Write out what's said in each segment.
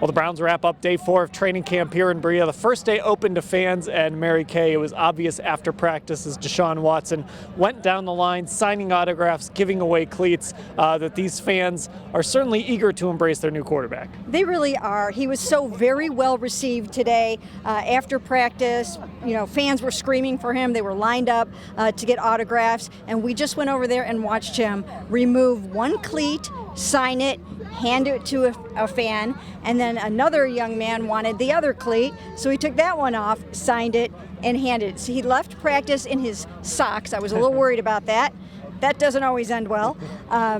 Well, the Browns wrap up day 4 of training camp here in Berea. The first day open to fans and Mary Kay. It was obvious after practice as Deshaun Watson went down the line, signing autographs, giving away cleats, that these fans are certainly eager to embrace their new quarterback. They really are. He was so very well received today. After practice, fans were screaming for him. They were lined up to get autographs, and we just went over there and watched him remove one cleat, sign it, hand it to a fan, and then another young man wanted the other cleat, so he took that one off, signed it, and handed it. So he left practice in his socks. I was a little worried about that. That doesn't always end well, he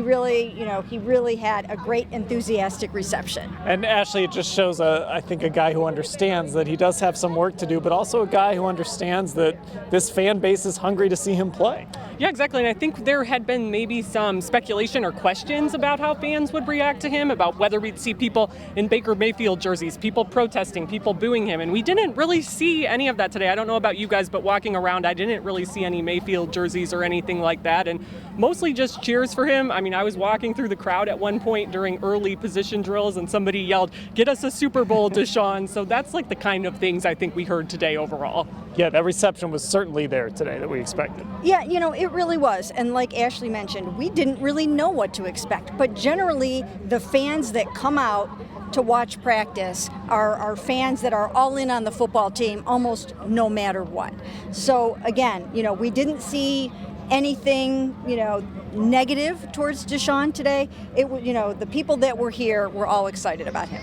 really had a great enthusiastic reception. And Ashley, it just shows, I think, a guy who understands that he does have some work to do, but also a guy who understands that this fan base is hungry to see him play. Yeah, exactly. And I think there had been maybe some speculation or questions about how fans would react to him, about whether we'd see people in Baker Mayfield jerseys, people protesting, people booing him. And we didn't really see any of that today. I don't know about you guys, but walking around, I didn't really see any Mayfield jerseys or anything like that. And mostly just cheers for him. I mean, I was walking through the crowd at one point during early position drills and somebody yelled, "Get us a Super Bowl, Deshaun." So that's like the kind of things I think we heard today overall. Yeah, that reception was certainly there today that we expected. Yeah, it really was. And like Ashley mentioned, we didn't really know what to expect. But generally, the fans that come out to watch practice are fans that are all in on the football team almost no matter what. So again, we didn't see anything, negative towards Deshaun today. The people that were here were all excited about him.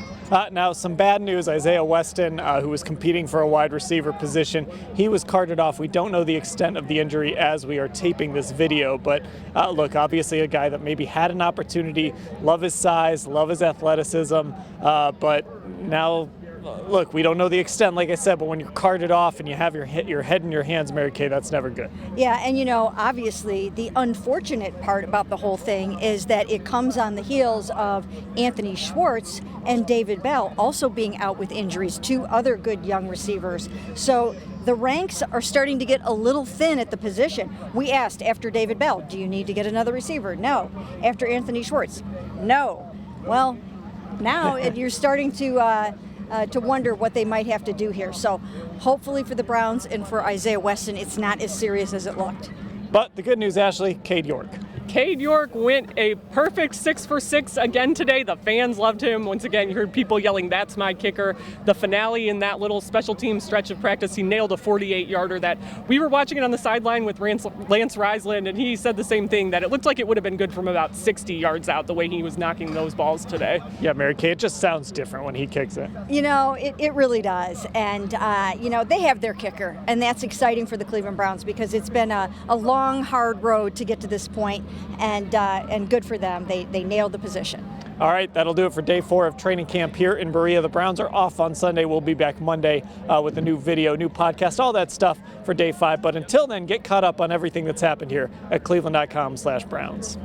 Now, some bad news. Isaiah Weston, who was competing for a wide receiver position, he was carted off. We don't know the extent of the injury as we are taping this video, but look, obviously a guy that maybe had an opportunity, love his size, love his athleticism, but now, look, we don't know the extent, like I said, but when you're carted off and you have your head in your hands, Mary Kay, that's never good. Yeah, and obviously the unfortunate part about the whole thing is that it comes on the heels of Anthony Schwartz and David Bell also being out with injuries, 2 other good young receivers. So the ranks are starting to get a little thin at the position. We asked after David Bell, do you need to get another receiver? No. After Anthony Schwartz? No. Well, now you're starting to wonder what they might have to do here. So hopefully for the Browns and for Isaiah Weston, it's not as serious as it looked. But the good news, Ashley, Cade York. Cade York went a perfect 6 for 6 again today. The fans loved him. Once again, you heard people yelling, "That's my kicker." The finale in that little special team stretch of practice, he nailed a 48-yarder that we were watching it on the sideline with Lance Reisland, and he said the same thing, that it looked like it would have been good from about 60 yards out, the way he was knocking those balls today. Yeah, Mary Kay, it just sounds different when he kicks it. It really does. And, they have their kicker, and that's exciting for the Cleveland Browns because it's been a long, hard road to get to this point. And good for them. They nailed the position. All right, that'll do it for day 4 of training camp here in Berea. The Browns are off on Sunday. We'll be back Monday with a new video, new podcast, all that stuff for day 5. But until then, get caught up on everything that's happened here at cleveland.com/Browns.